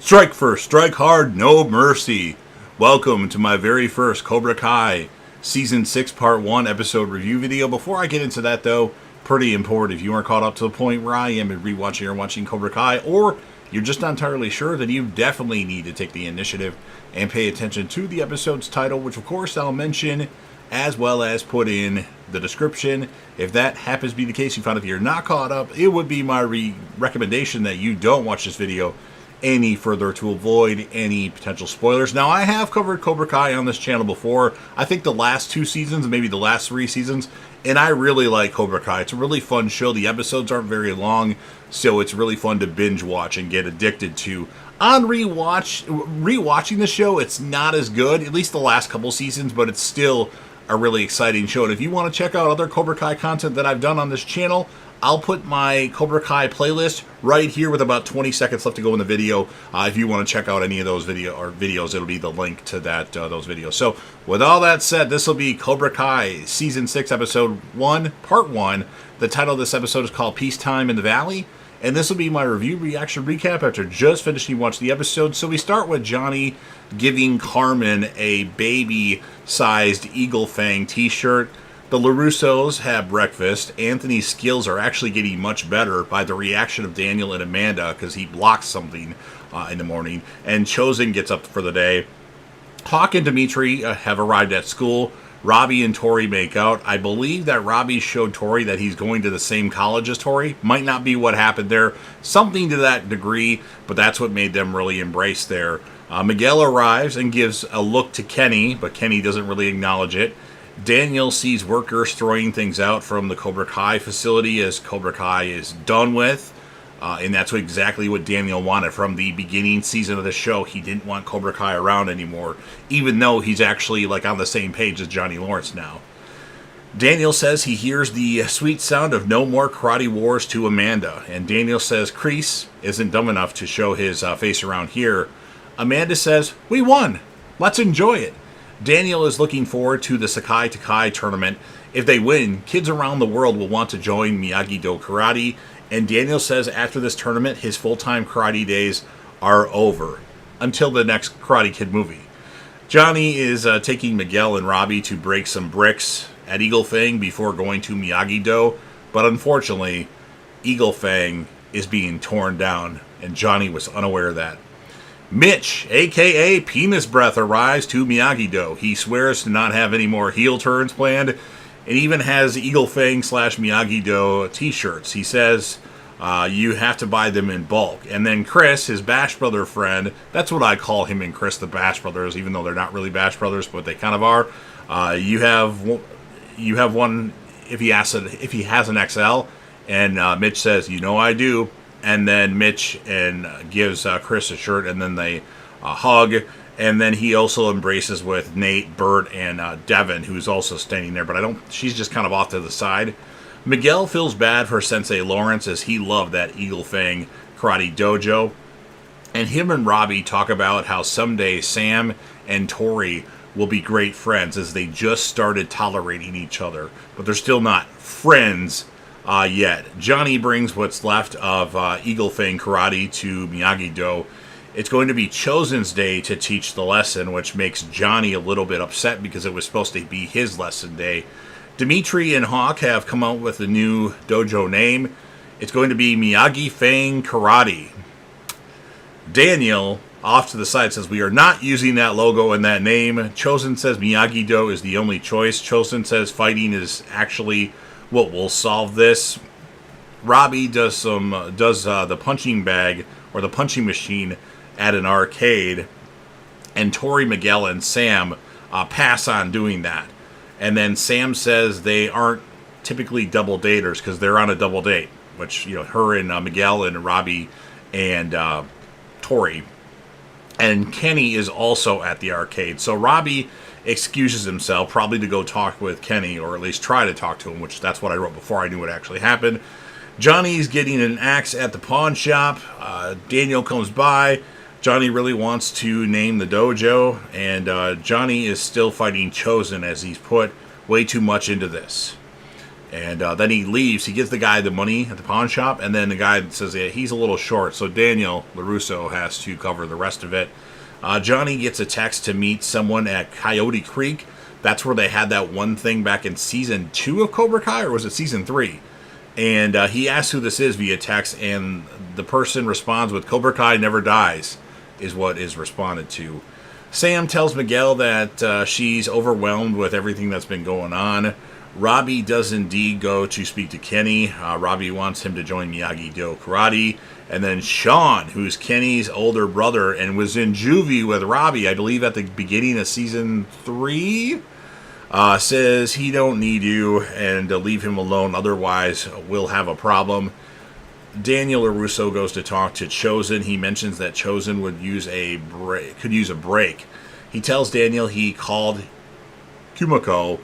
Strike first, strike hard, no mercy. Welcome to my very first Cobra Kai Season 6 Part 1 episode review video. Before I get into that though, pretty important, if you aren't caught up to the point where I am in rewatching or watching Cobra Kai, or you're just not entirely sure, then you definitely need to take the initiative and pay attention to the episode's title, which of course I'll mention as well as put in the description. If that happens to be the case, you found if you're not caught up, it would be my recommendation that you don't watch this video any further to avoid any potential spoilers. Now, I have covered Cobra Kai on this channel before. I think the last 2 seasons, maybe the last 3 seasons, and I really like Cobra Kai. It's a really fun show. The episodes aren't very long, so it's really fun to binge watch and get addicted to. On rewatching the show, it's not as good, at least the last couple seasons, but it's still a really exciting show. And if you want to check out other Cobra Kai content that I've done on this channel, I'll put my Cobra Kai playlist right here with about 20 seconds left to go in the video. If you want to check out any of those videos, it'll be the link to that those videos. So, with all that said, this will be Cobra Kai Season 6, Episode 1, Part 1. The title of this episode is called Peacetime in the Valley. And this will be my review, reaction, recap after just finishing watching the episode. So we start with Johnny giving Carmen a baby-sized Eagle Fang t-shirt. The LaRussos have breakfast. Anthony's skills are actually getting much better by the reaction of Daniel and Amanda because he blocks something in the morning. And Chosen gets up for the day. Hawk and Dimitri have arrived at school. Robbie and Tori make out. I believe that Robbie showed Tori that he's going to the same college as Tori. Might not be what happened there. Something to that degree, but that's what made them really embrace there. Miguel arrives and gives a look to Kenny, but Kenny doesn't really acknowledge it. Daniel sees workers throwing things out from the Cobra Kai facility as Cobra Kai is done with. And that's exactly what Daniel wanted from the beginning season of the show. He didn't want Cobra Kai around anymore, even though he's actually like on the same page as Johnny Lawrence now. Daniel says he hears the sweet sound of no more karate wars to Amanda. And Daniel says Kreese isn't dumb enough to show his face around here. Amanda says, "We won. Let's enjoy it." Daniel is looking forward to the Sakai Takai tournament. If they win, kids around the world will want to join Miyagi-Do karate. And Daniel says after this tournament, his full-time karate days are over. Until the next Karate Kid movie. Johnny is taking Miguel and Robbie to break some bricks at Eagle Fang before going to Miyagi-Do. But unfortunately, Eagle Fang is being torn down. And Johnny was unaware of that. Mitch, a.k.a. Penis Breath, arrives to Miyagi-Do. He swears to not have any more heel turns planned. It even has Eagle Fang / Miyagi-Do t-shirts. He says you have to buy them in bulk. And then Chris, his Bash Brother friend, that's what I call him and Chris, the Bash Brothers, even though they're not really Bash Brothers, but they kind of are. You have one if he has an XL, and Mitch says, "You know I do." And then Mitch gives Chris a shirt, and then they hug. And then he also embraces with Nate, Bert, and Devin, who's also standing there. But she's just kind of off to the side. Miguel feels bad for Sensei Lawrence as he loved that Eagle Fang karate dojo. And him and Robbie talk about how someday Sam and Tori will be great friends as they just started tolerating each other. But they're still not friends yet. Johnny brings what's left of Eagle Fang karate to Miyagi-Do. It's going to be Chosen's day to teach the lesson, which makes Johnny a little bit upset because it was supposed to be his lesson day. Dimitri and Hawk have come out with a new dojo name. It's going to be Miyagi Fang Karate. Daniel, off to the side, says we are not using that logo and that name. Chosen says Miyagi-Do is the only choice. Chosen says fighting is actually what will solve this. Robbie does the punching bag or the punching machine at an arcade, and Tori, Miguel, and Sam pass on doing that. And then Sam says they aren't typically double daters because they're on a double date, which, you know, her and Miguel and Robbie and Tori. And Kenny is also at the arcade. So Robbie excuses himself, probably to go talk with Kenny, or at least try to talk to him, which that's what I wrote before I knew what actually happened. Johnny's getting an axe at the pawn shop. Daniel comes by. Johnny really wants to name the dojo, and Johnny is still fighting Chosen as he's put way too much into this. And then he leaves. He gives the guy the money at the pawn shop, and then the guy says he's a little short, so Daniel LaRusso has to cover the rest of it. Johnny gets a text to meet someone at Coyote Creek. That's where they had that one thing back in Season 2 of Cobra Kai, or was it Season 3? And he asks who this is via text, and the person responds with, "Cobra Kai never dies," is what is responded to. Sam tells Miguel that she's overwhelmed with everything that's been going on. Robbie does indeed go to speak to Kenny. Robbie wants him to join Miyagi-Do Karate. And then Sean, who's Kenny's older brother and was in juvie with Robbie, I believe at the beginning of Season 3, says he don't need you and to leave him alone, otherwise we'll have a problem. Daniel LaRusso goes to talk to Chosen. He mentions that Chosen could use a break. He tells Daniel he called Kumiko,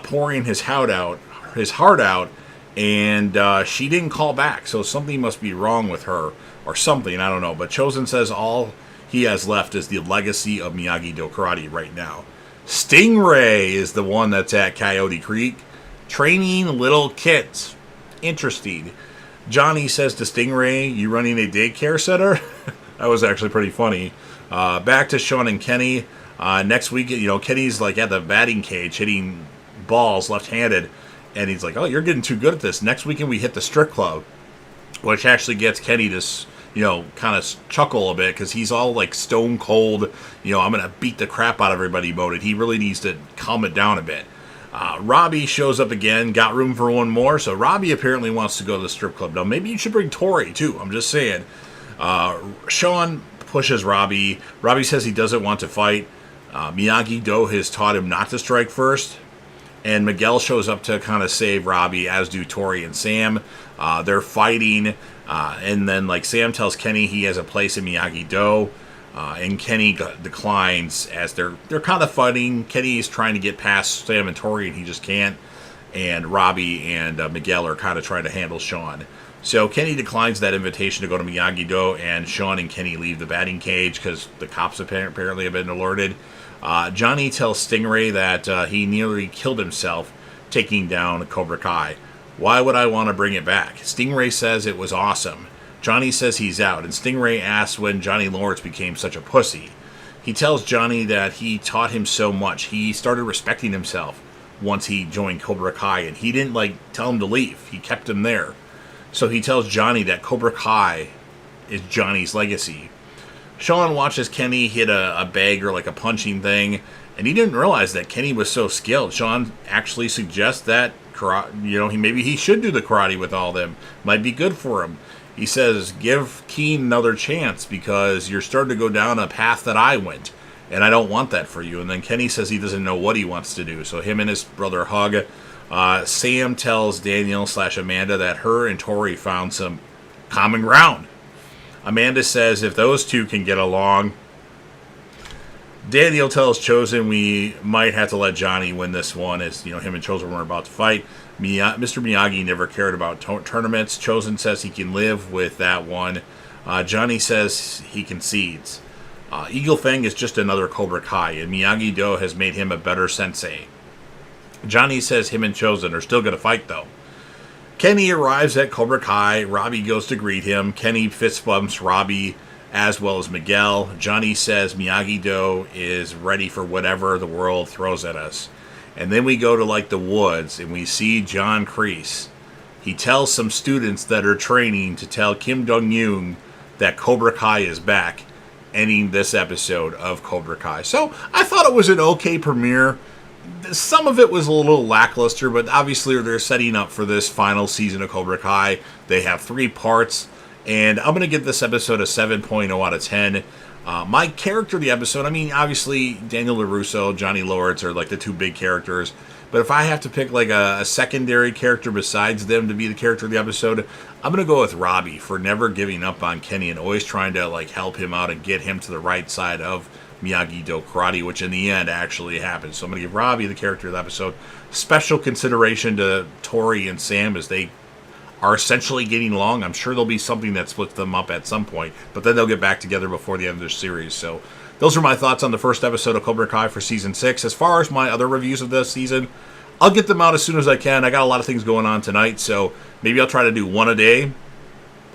pouring his heart out, and she didn't call back, so something must be wrong with her, or something, I don't know. But Chosen says all he has left is the legacy of Miyagi-Do Karate right now. Stingray is the one that's at Coyote Creek, training little kids. Interesting. Johnny says to Stingray, "You running a daycare center?" That was actually pretty funny. Back to Sean and Kenny. Next week, Kenny's like at the batting cage hitting balls left-handed, and he's like, "Oh, you're getting too good at this. Next weekend we hit the strip club," which actually gets Kenny to, kind of chuckle a bit, because he's all like stone cold, I'm going to beat the crap out of everybody mode, and he really needs to calm it down a bit. Robbie shows up again, got room for one more, so Robbie apparently wants to go to the strip club. Now, maybe you should bring Tori, too, I'm just saying. Sean pushes Robbie. Robbie says he doesn't want to fight. Miyagi-Do has taught him not to strike first. And Miguel shows up to kind of save Robbie, as do Tori and Sam. They're fighting, and then Sam tells Kenny he has a place in Miyagi-Do, and Kenny declines as they're kind of fighting. Kenny is trying to get past Sam and Tori, and he just can't. And Robbie and Miguel are kind of trying to handle Sean. So Kenny declines that invitation to go to Miyagi-Do, and Sean and Kenny leave the batting cage because the cops apparently have been alerted. Johnny tells Stingray that he nearly killed himself taking down Cobra Kai. Why would I want to bring it back? Stingray says it was awesome. Johnny says he's out, and Stingray asks when Johnny Lawrence became such a pussy. He tells Johnny that he taught him so much. He started respecting himself once he joined Cobra Kai, and he didn't tell him to leave. He kept him there. So he tells Johnny that Cobra Kai is Johnny's legacy. Sean watches Kenny hit a bag or a punching thing, and he didn't realize that Kenny was so skilled. Sean actually suggests that maybe he should do the karate with all of them. Might be good for him. He says, "Give Keen another chance because you're starting to go down a path that I went, and I don't want that for you." And then Kenny says he doesn't know what he wants to do, so him and his brother hug. Sam tells Daniel/Amanda that her and Tori found some common ground. Amanda says if those two can get along. Daniel tells Chosen we might have to let Johnny win this one, as him and Chosen were about to fight. Mr. Miyagi never cared about tournaments. Chosen says he can live with that one. Johnny says he concedes. Eagle Fang is just another Cobra Kai, and Miyagi-Do has made him a better sensei. Johnny says him and Chosen are still going to fight, though. Kenny arrives at Cobra Kai. Robbie goes to greet him. Kenny fist bumps Robbie as well as Miguel. Johnny says Miyagi-Do is ready for whatever the world throws at us. And then we go to the woods and we see John Kreese. He tells some students that are training to tell Kim Dong-yoon that Cobra Kai is back, ending this episode of Cobra Kai. So I thought it was an okay premiere. Some of it was a little lackluster, but obviously they're setting up for this final season of Cobra Kai. They have 3 parts, and I'm going to give this episode a 7.0 out of 10. My character of the episode, obviously Daniel LaRusso, Johnny Lawrence are the 2 big characters, but if I have to pick a secondary character besides them to be the character of the episode, I'm going to go with Robbie for never giving up on Kenny and always trying to help him out and get him to the right side of Miyagi-Do Karate, which in the end actually happens. So I'm going to give Robbie the character of the episode. Special consideration to Tori and Sam as they are essentially getting along. I'm sure there'll be something that splits them up at some point, but then they'll get back together before the end of the series. So those are my thoughts on the first episode of Cobra Kai for Season 6. As far as my other reviews of this season, I'll get them out as soon as I can. I got a lot of things going on tonight, so maybe I'll try to do one a day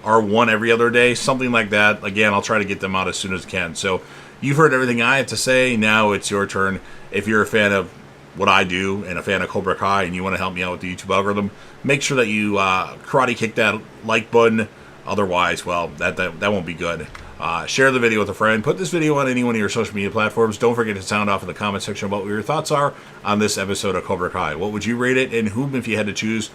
or one every other day, something like that. Again, I'll try to get them out as soon as I can. So you've heard everything I have to say. Now it's your turn. If you're a fan of what I do and a fan of Cobra Kai and you want to help me out with the YouTube algorithm, make sure that you karate kick that like button. Otherwise, well, that won't be good. Share the video with a friend. Put this video on any one of your social media platforms. Don't forget to sound off in the comment section about what your thoughts are on this episode of Cobra Kai. What would you rate it, and whom, if you had to choose,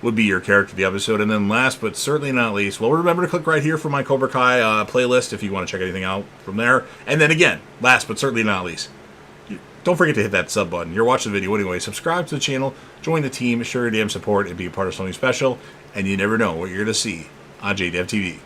would be your character of the episode? And then last but certainly not least, well, remember to click right here for my Cobra Kai playlist if you want to check anything out from there. And then again, last but certainly not least, don't forget to hit that sub button. You're watching the video anyway. Subscribe to the channel, join the team, show your damn support, and be a part of something special. And you never know what you're going to see on JDevTV.